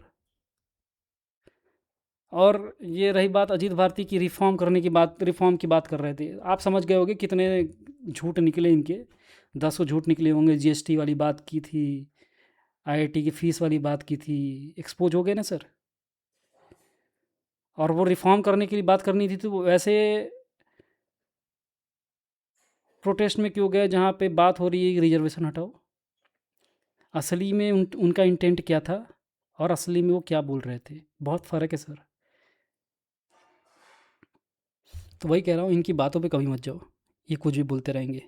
और ये रही बात अजीत भारती की रिफ़ॉर्म करने की बात, रिफ़ॉर्म की बात कर रहे थे, आप समझ गए होंगे कितने झूठ निकले इनके। दसों झूठ निकले होंगे। GST वाली बात की थी, IIT की फ़ीस वाली बात की थी, एक्सपोज हो गए ना सर। और वो रिफ़ॉर्म करने की बात करनी थी, तो वो वैसे प्रोटेस्ट में क्यों गए जहाँ पे बात हो रही है रिजर्वेशन हटाओ? असली में उनका इंटेंट क्या था और असली में वो क्या बोल रहे थे, बहुत फ़र्क है सर। तो वही कह रहा हूँ, इनकी बातों पे कभी मत जाओ, ये कुछ भी बोलते रहेंगे।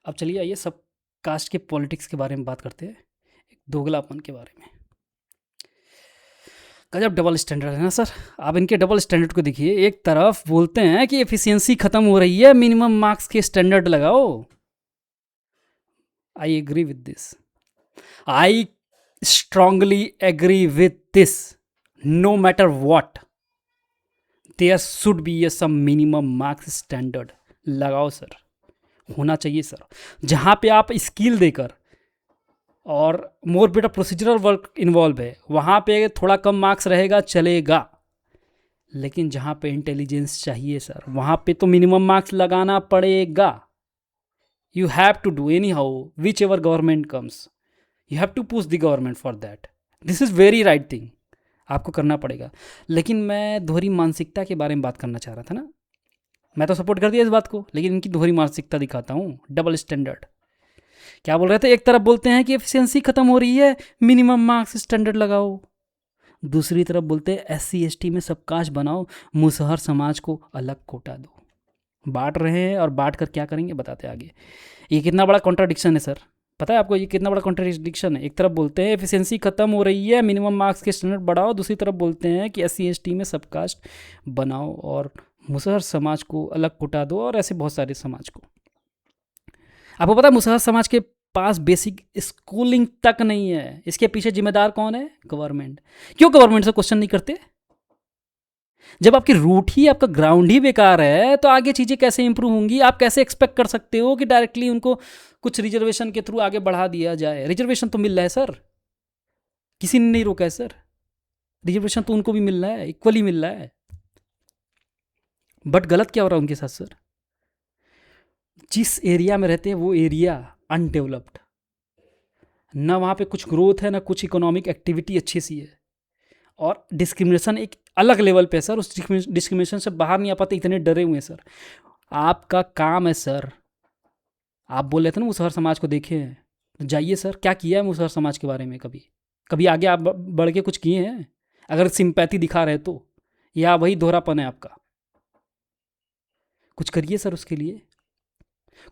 अब चलिए आइए सब कास्ट के पॉलिटिक्स के बारे में बात करते हैं, एक दोगलापन के बारे में। गजब डबल स्टैंडर्ड है ना सर। आप इनके डबल स्टैंडर्ड को देखिए। एक तरफ बोलते हैं कि एफिशिएंसी ख़त्म हो रही है, मिनिमम मार्क्स के स्टैंडर्ड लगाओ। I agree with this, I strongly agree with this. No matter what, there should be a some minimum marks standard. लगाओ सर, होना चाहिए सर। जहाँ पे आप स्किल देकर और मोर बेटा प्रोसीजरल वर्क इन्वॉल्व है, वहाँ पे थोड़ा कम मार्क्स रहेगा, चलेगा। लेकिन जहाँ पे इंटेलिजेंस चाहिए सर, वहाँ पे तो मिनिमम मार्क्स लगाना पड़ेगा। You have to do anyhow whichever government comes, you have to push the government for that. This is very right thing, आपको करना पड़ेगा। लेकिन मैं दोहरी मानसिकता के बारे में बात करना चाह रहा था ना। मैं तो सपोर्ट कर दिया इस बात को, लेकिन इनकी दोहरी मानसिकता दिखाता हूँ, डबल स्टैंडर्ड। क्या बोल रहे थे? एक तरफ बोलते हैं कि एफिशिएंसी खत्म हो रही है, मिनिमम मार्क्स स्टैंडर्ड लगाओ। दूसरी तरफ बोलते हैं SC ST में सब कास्ट बनाओ, मुसहर समाज को अलग कोटा दो। बांट रहे हैं, और बांट कर क्या करेंगे बताते आगे। ये कितना बड़ा कॉन्ट्राडिक्शन है सर, पता है आपको ये कितना बड़ा कॉन्ट्राडिक्शन है? एक तरफ बोलते हैं एफिशिएंसी खत्म हो रही है, मिनिमम मार्क्स के स्टैंडर्ड बढ़ाओ, दूसरी तरफ बोलते हैं कि SC ST में सब कास्ट बनाओ और मुसहर समाज को अलग कुटा दो, और ऐसे बहुत सारे समाज को। आपको पता है मुसहर समाज के पास बेसिक स्कूलिंग तक नहीं है। इसके पीछे जिम्मेदार कौन है? गवर्नमेंट। क्यों गवर्नमेंट से क्वेश्चन नहीं करते? जब आपकी रूट ही, आपका ग्राउंड ही बेकार है, तो आगे चीज़ें कैसे इंप्रूव होंगी? आप कैसे एक्सपेक्ट कर सकते हो कि डायरेक्टली उनको कुछ रिजर्वेशन के थ्रू आगे बढ़ा दिया जाए? रिजर्वेशन तो मिल रहा है सर, किसी ने नहीं रोका है सर। रिजर्वेशन तो उनको भी मिल रहा है, इक्वली मिल रहा है। बट गलत क्या हो रहा है उनके साथ सर? जिस एरिया में रहते हैं वो एरिया अनडेवलप्ड, ना वहाँ पे कुछ ग्रोथ है, ना कुछ इकोनॉमिक एक्टिविटी अच्छी सी है, और डिस्क्रिमिनेशन एक अलग लेवल पे है सर। उस डिस्क्रिमिनेशन से बाहर नहीं आ पाते, इतने डरे हुए हैं सर। आपका काम है सर, आप बोल रहे थे ना मुसहर समाज को देखे हैं, तो जाइए सर, क्या किया है मुसहर समाज के बारे में? कभी कभी आगे आप बढ़ के कुछ किए हैं? अगर सिंपैथी दिखा रहे तो, या वही दोहरापन है आपका? कुछ करिए सर उसके लिए,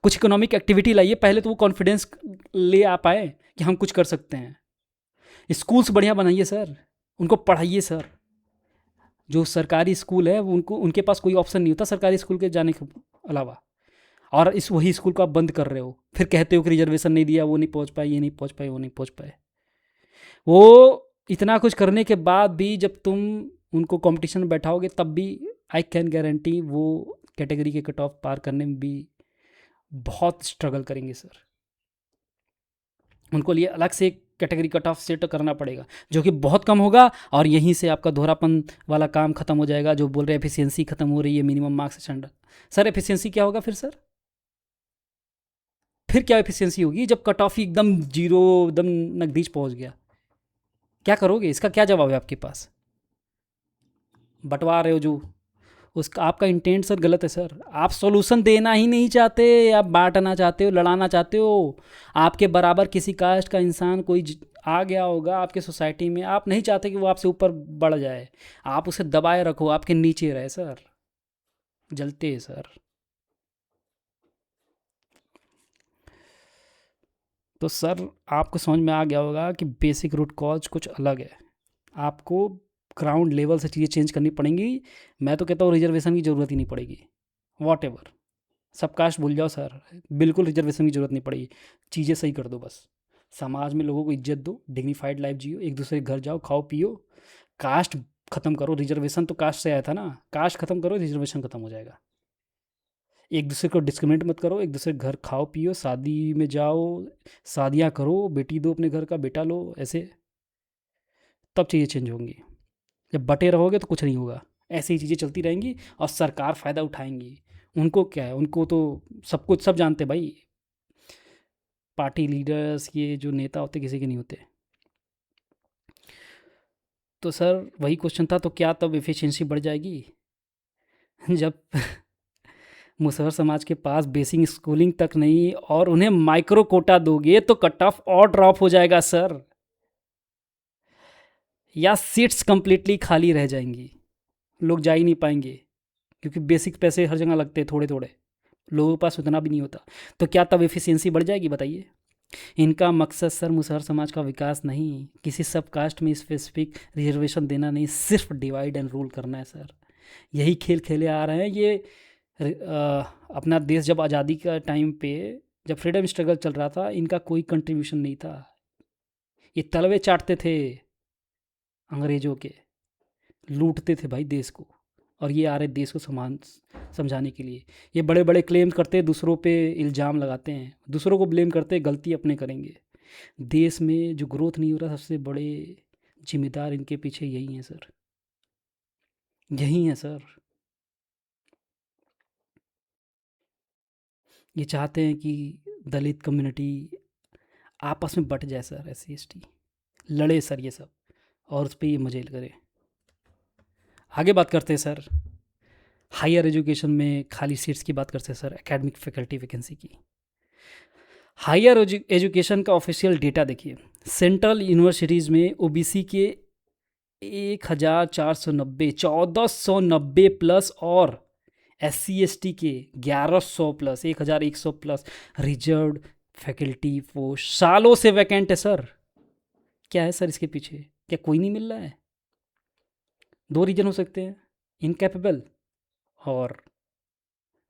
कुछ इकोनॉमिक एक्टिविटी लाइए, पहले तो वो कॉन्फिडेंस ले आ पाए कि हम कुछ कर सकते हैं। स्कूल्स बढ़िया बनाइए सर, उनको पढ़ाइए सर। जो सरकारी स्कूल है वो उनको, उनके पास कोई ऑप्शन नहीं होता सरकारी स्कूल के जाने के अलावा, और इस वही स्कूल को आप बंद कर रहे हो, फिर कहते हो कि रिजर्वेशन नहीं दिया, वो नहीं पहुंच पाए, ये नहीं पहुंच पाए, वो नहीं पहुंच पाए। वो इतना कुछ करने के बाद भी जब तुम उनको कंपटीशन में बैठाओगे तब भी आई कैन गारंटी वो कैटेगरी के कट ऑफ पार करने में भी बहुत स्ट्रगल करेंगे सर। उनको लिए अलग से एक कैटेगरी कट ऑफ सेट करना पड़ेगा जो कि बहुत कम होगा, और यहीं से आपका दोहरापन वाला काम खत्म हो जाएगा। जो बोल रहे हैं एफिशिएंसी खत्म हो रही है minimum marks standard, sir efficiency क्या होगा फिर सर? फिर क्या एफिशिएंसी होगी जब कट ऑफ ही एकदम जीरो, एकदम नजदीक पहुंच गया? क्या करोगे? इसका क्या जवाब है आपके पास? बंटवा रहे हो जो, उसका आपका इंटेंट सर गलत है सर। आप सॉल्यूशन देना ही नहीं चाहते, आप बांटना चाहते हो, लड़ाना चाहते हो। आपके बराबर किसी कास्ट का इंसान कोई आ गया होगा आपके सोसाइटी में, आप नहीं चाहते कि वो आपसे ऊपर बढ़ जाए, आप उसे दबाए रखो, आपके नीचे रहे सर। जलते हैं सर। तो सर आपको समझ में आ गया होगा कि बेसिक रूट कॉज कुछ अलग है। आपको ग्राउंड लेवल से चीज़ें चेंज करनी पड़ेंगी। मैं तो कहता हूँ रिजर्वेशन की ज़रूरत ही नहीं पड़ेगी, वॉट एवर, सब कास्ट भूल जाओ सर, बिल्कुल रिजर्वेशन की ज़रूरत नहीं पड़ेगी। चीज़ें सही कर दो बस, समाज में लोगों को इज्जत दो, डिग्निफाइड लाइफ जियो, एक दूसरे के घर जाओ, खाओ पियो। कास्ट ख़त्म करो, रिजर्वेशन तो कास्ट से आया था ना, कास्ट ख़त्म करो, रिजर्वेशन ख़त्म हो जाएगा। एक दूसरे को डिस्क्रिमिनेट मत करो, एक दूसरे के घर खाओ पियो, शादी में जाओ, शादियाँ करो, बेटी दो अपने घर का, बेटा लो, ऐसे तब चीज़ें चेंज होंगी। जब बटे रहोगे तो कुछ नहीं होगा, ऐसी ही चीज़ें चलती रहेंगी और सरकार फ़ायदा उठाएंगी। उनको क्या है, उनको तो सब कुछ सब जानते भाई। पार्टी लीडर्स, ये जो नेता होते किसी के नहीं होते। तो सर वही क्वेश्चन था, तो क्या तब एफिशिएंसी बढ़ जाएगी जब मुसहर समाज के पास बेसिक स्कूलिंग तक नहीं और उन्हें माइक्रो कोटा दोगे तो कट ऑफ और ड्रॉप हो जाएगा सर, या सीट्स कंप्लीटली खाली रह जाएंगी, लोग जा ही नहीं पाएंगे, क्योंकि बेसिक पैसे हर जगह लगते हैं थोड़े थोड़े, लोगों के पास उतना भी नहीं होता। तो क्या तब एफिशिएंसी बढ़ जाएगी बताइए? इनका मकसद सर मुसहर समाज का विकास नहीं, किसी सब कास्ट में स्पेसिफिक रिजर्वेशन देना नहीं, सिर्फ डिवाइड एंड रूल करना है सर। यही खेल खेले आ रहे हैं ये। अपना देश जब आज़ादी का टाइम पे, जब फ्रीडम स्ट्रगल चल रहा था, इनका कोई कंट्रीब्यूशन नहीं था। ये तलवे चाटते थे अंग्रेज़ों के, लूटते थे भाई देश को, और ये आ रहे देश को समान समझाने के लिए। ये बड़े बड़े क्लेम करते, दूसरों पे इल्ज़ाम लगाते हैं, दूसरों को ब्लेम करते, गलती अपने करेंगे। देश में जो ग्रोथ नहीं हो रहा, सबसे बड़े जिम्मेदार इनके पीछे यही हैं सर, यही हैं सर। ये चाहते हैं कि दलित कम्युनिटी आपस में बट जाए सर, SC ST लड़े सर ये सब, और उस पर ये मजे करें। आगे बात करते हैं सर, हायर एजुकेशन में खाली सीट्स की बात करते हैं सर, एकेडमिक फैकल्टी वैकेंसी की। हायर एजुकेशन का ऑफिशियल डेटा देखिए, सेंट्रल यूनिवर्सिटीज़ में OBC के 1490, 1490 प्लस, और SC ST के 1100 plus, 1100 plus reserved faculty post सालों से वैकेंट है सर। क्या है सर इसके पीछे? क्या कोई नहीं मिल रहा है? दो रीजन हो सकते हैं, इनकैपेबल और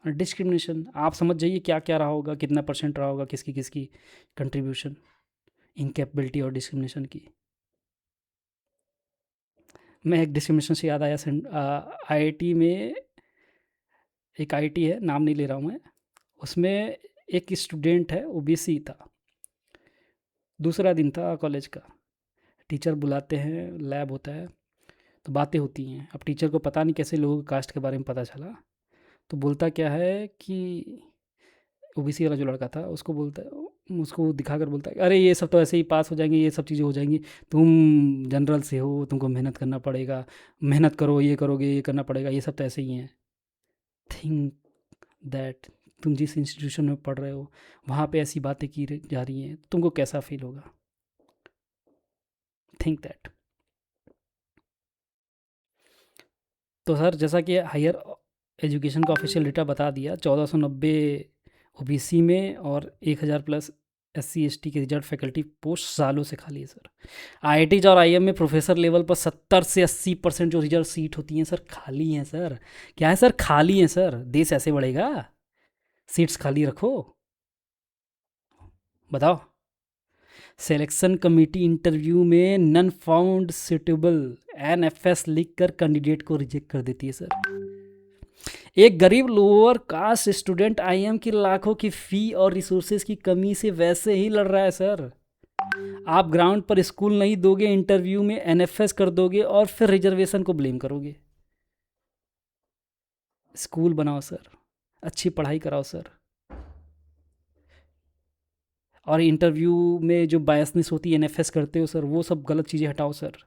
डिस्क्रिमिनेशन। आप समझ जाइए क्या क्या रहा होगा, कितना परसेंट रहा होगा किसकी किसकी कंट्रीब्यूशन इनकैपेबिलिटी और डिस्क्रिमिनेशन की। मैं एक डिस्क्रिमिनेशन से याद आया, IIT में एक IIT है, नाम नहीं ले रहा हूँ मैं, उसमें एक स्टूडेंट है, OBC था, दूसरा दिन था कॉलेज का, टीचर बुलाते हैं, लैब होता है, तो बातें होती हैं। अब टीचर को पता नहीं कैसे लोगों के कास्ट के बारे में पता चला, तो बोलता क्या है कि OBC वाला जो लड़का था उसको बोलता है, उसको दिखा कर बोलता है, अरे ये सब तो ऐसे ही पास हो जाएंगे, ये सब चीज़ें हो जाएंगी, तुम जनरल से हो, तुमको मेहनत करना पड़ेगा, मेहनत करो, ये करोगे, ये करना पड़ेगा, ये सब तो ऐसे ही हैं। थिंक दैट तुम जिस इंस्टीट्यूशन में पढ़ रहे हो वहाँ पे ऐसी बातें की जा रही हैं, तुमको कैसा फील होगा? Think that. तो सर जैसा कि हायर एजुकेशन का ऑफिशियल डेटा बता दिया, 1490 ओबीसी में और 1000 प्लस एससी एसटी के रिजर्व फैकल्टी पोस्ट सालों से खाली है सर। आईआईटीज और आईएम में प्रोफेसर लेवल पर 70 से 80% जो रिजर्व सीट होती हैं सर खाली हैं सर। क्या है सर? खाली हैं सर। देश ऐसे बढ़ेगा? सीट्स खाली रखो, बताओ। सिलेक्शन कमेटी इंटरव्यू में नन फाउंड सुटेबल एनएफएस लिख कर कैंडिडेट को रिजेक्ट कर देती है सर। एक गरीब लोअर कास्ट स्टूडेंट आईएम की लाखों की फ़ी और रिसोर्सेज की कमी से वैसे ही लड़ रहा है सर। आप ग्राउंड पर स्कूल नहीं दोगे, इंटरव्यू में एनएफएस कर दोगे और फिर रिजर्वेशन को ब्लेम करोगे। स्कूल बनाओ सर, अच्छी पढ़ाई कराओ सर, और इंटरव्यू में जो बायसनेस होती है एनएफएस करते हो सर, वो सब गलत चीज़ें हटाओ सर।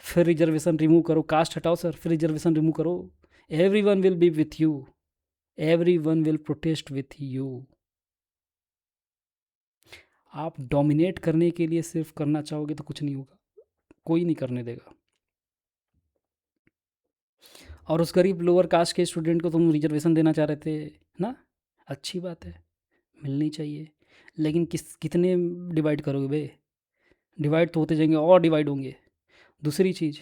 फिर रिजर्वेशन रिमूव करो, कास्ट हटाओ सर, फिर रिजर्वेशन रिमूव करो। Everyone will be with you, everyone will protest with you. आप डोमिनेट करने के लिए सिर्फ करना चाहोगे तो कुछ नहीं होगा, कोई नहीं करने देगा। और उस गरीब लोअर कास्ट के स्टूडेंट को तुम रिजर्वेशन देना चाह रहे थे ना, अच्छी बात है, मिलनी चाहिए, लेकिन कितने डिवाइड करोगे बे? डिवाइड तो होते जाएंगे और डिवाइड होंगे। दूसरी चीज़,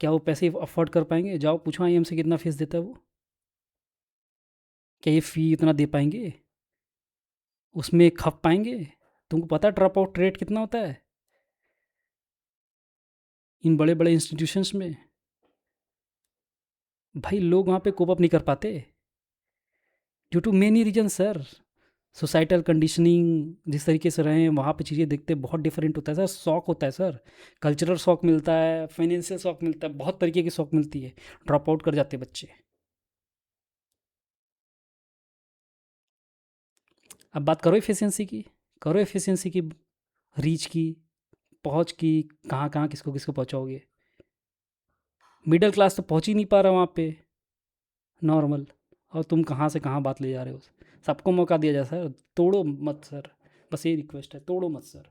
क्या वो पैसे अफोर्ड कर पाएंगे? जाओ पूछो आईएम से कितना फीस देता है वो। क्या ये फ़ी इतना दे पाएंगे? उसमें खप पाएंगे? तुमको पता है ड्रॉप आउट रेट कितना होता है इन बड़े बड़े इंस्टीट्यूशंस में? भाई लोग वहाँ पे कोप अप नहीं कर पाते due to many reason sir. Societal conditioning जिस तरीके से रहे हैं वहाँ पे चीज़ें देखते बहुत डिफरेंट होता है सर। शौक होता है सर, कल्चरल शौक मिलता है, फाइनेंशियल शौक मिलता है, बहुत तरीके की शौक मिलती है, ड्रॉप आउट कर जाते बच्चे। अब बात करो एफिशिएंसी की, करो एफिशिएंसी की, रीच की, पहुँच की, कहाँ कहाँ किसको किसको पहुँचाओगे। मिडिल क्लास तो पहुँच ही नहीं पा रहा वहाँ पे, नॉर्मल, और तुम कहाँ से कहाँ बात ले जा रहे हो। सबको मौका दिया जाए सर, तोड़ो मत सर, बस ये रिक्वेस्ट है, तोड़ो मत सर।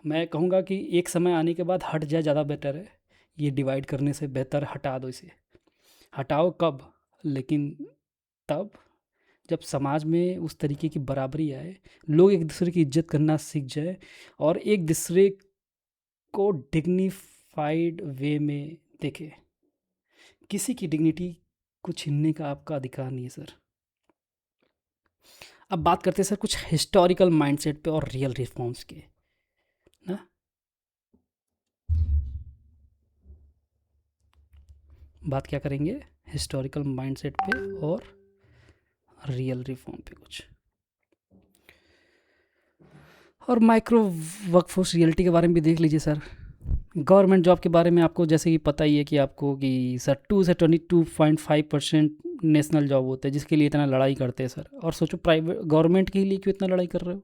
मैं कहूँगा कि एक समय आने के बाद हट जाए ज़्यादा बेटर है, ये डिवाइड करने से बेहतर हटा दो इसे। हटाओ कब? लेकिन तब जब समाज में उस तरीके की बराबरी आए, लोग एक दूसरे की इज्जत करना सीख जाए और एक दूसरे को डिग्निफाइड वे में देखे। किसी की डिग्निटी को छीनने का आपका अधिकार नहीं है सर। अब बात करते हैं सर कुछ हिस्टोरिकल माइंडसेट पे और रियल रिफॉर्म्स के ना। बात क्या करेंगे? हिस्टोरिकल माइंडसेट पे और रियल रिफॉर्म पे कुछ, और माइक्रो वर्कफोर्स रियलिटी के बारे में भी देख लीजिए सर। गवर्नमेंट जॉब के बारे में आपको जैसे कि पता ही है कि आपको कि सर 2 से 22.5% नेशनल जॉब होते हैं, जिसके लिए इतना लड़ाई करते हैं सर। और सोचो प्राइवेट, गवर्नमेंट के लिए क्यों इतना लड़ाई कर रहे हो?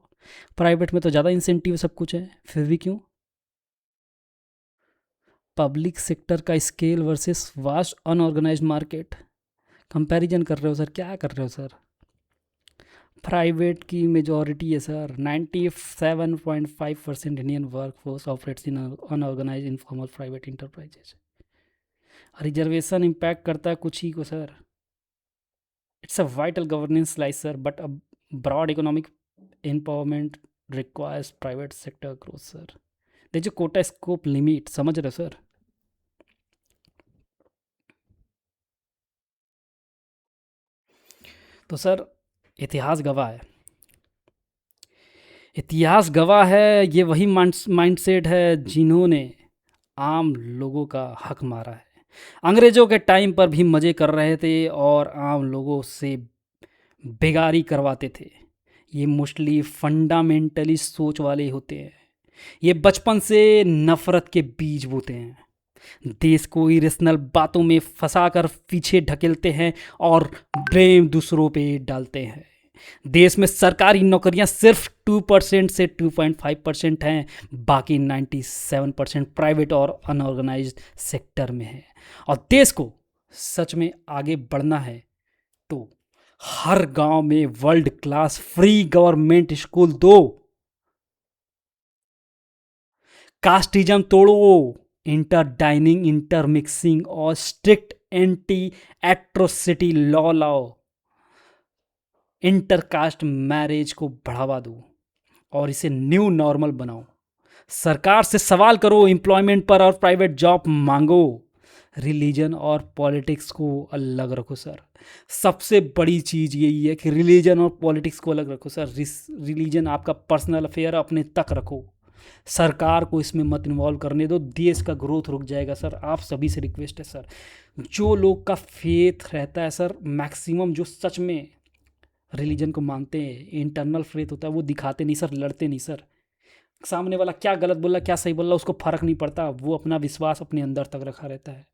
प्राइवेट में तो ज़्यादा इंसेंटिव सब कुछ है, फिर भी क्यों? पब्लिक सेक्टर का scale versus vast unorganised market comparison कर रहे हो सर, क्या कर रहे हो सर? प्राइवेट की मेजॉरिटी है sir, 97.5% Indian workforce operates in unorganise informal private enterprises. Reservation impact करता है कुछ ही को sir. It's a vital governance lies sir, but a broad economic empowerment requires private sector growth sir. देखिए quota scope limit, समझ रहे हो sir? तो सर इतिहास गवाह है, इतिहास गवाह है, ये वही माइंडसेट है जिन्होंने आम लोगों का हक मारा है, अंग्रेज़ों के टाइम पर भी मज़े कर रहे थे और आम लोगों से बेगारी करवाते थे। ये मोस्टली फंडामेंटलिस्ट सोच वाले होते हैं, ये बचपन से नफ़रत के बीज बोते हैं, देश को इरेशनल बातों में फंसाकर पीछे ढकेलते हैं और ब्लेम दूसरों पे डालते हैं। देश में सरकारी नौकरियां सिर्फ 2% से 2.5% हैं, बाकी 97% प्राइवेट और अनऑर्गेनाइज्ड सेक्टर में है। और देश को सच में आगे बढ़ना है तो हर गांव में world class free government school दो, कास्टिज्म तोड़ो, इंटर डाइनिंग, इंटर मिक्सिंग और स्ट्रिक्ट एंटी एट्रोसिटी लॉ लाओ, इंटरकास्ट मैरिज को बढ़ावा दो और इसे न्यू नॉर्मल बनाओ। सरकार से सवाल करो एम्प्लॉयमेंट पर और प्राइवेट जॉब मांगो। रिलीजन और पॉलिटिक्स को अलग रखो सर। सबसे बड़ी चीज़ यही है कि रिलीजन और पॉलिटिक्स को अलग रखो सर। रिलीजन आपका पर्सनल अफेयर अपने तक रखो, सरकार को इसमें मत इन्वॉल्व करने दो, देश का ग्रोथ रुक जाएगा सर। आप सभी से रिक्वेस्ट है सर, जो लोग का फेथ रहता है सर, मैक्सिमम जो सच में रिलीजन को मानते हैं, इंटरनल फेथ होता है, वो दिखाते नहीं सर, लड़ते नहीं सर। सामने वाला क्या गलत बोल रहा क्या सही बोल रहा उसको फ़र्क नहीं पड़ता, वो अपना विश्वास अपने अंदर तक रखा रहता है,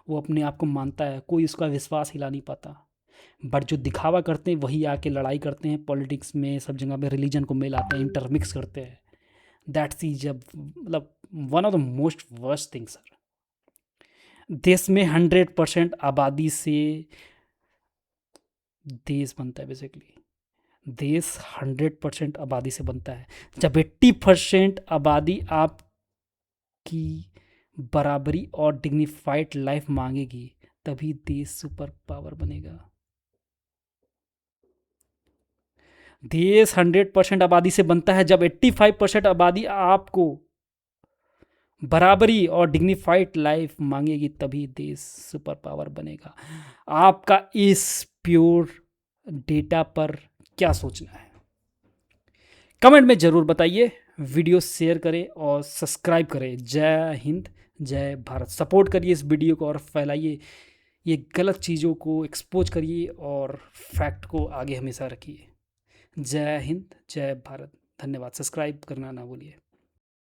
वो अपने आप को मानता है, कोई उसका विश्वास हिला नहीं पाता। बट जो दिखावा करते हैं वही आके लड़ाई करते हैं, पॉलिटिक्स में सब जगह पे रिलीजन को मिलाते हैं, इंटरमिक्स करते हैं। दैट्स ई जब मतलब one of the most worst thing sir. देश में 100% आबादी से देश बनता है बेसिकली। देश 100% आबादी से बनता है। जब 80% आबादी आपकी बराबरी और डिग्निफाइड लाइफ मांगेगी तभी देश सुपर पावर बनेगा। देश 100% आबादी से बनता है जब 85% आबादी आपको बराबरी और डिग्निफाइड लाइफ मांगेगी तभी देश सुपर पावर बनेगा। आपका इस प्योर डेटा पर क्या सोचना है कमेंट में ज़रूर बताइए। वीडियो शेयर करें और सब्सक्राइब करें। जय हिंद, जय भारत। सपोर्ट करिए इस वीडियो को और फैलाइए, ये गलत चीज़ों को एक्सपोज करिए और फैक्ट को आगे हमेशा रखिए। जय हिंद, जय भारत। धन्यवाद। सब्सक्राइब करना ना भूलिए।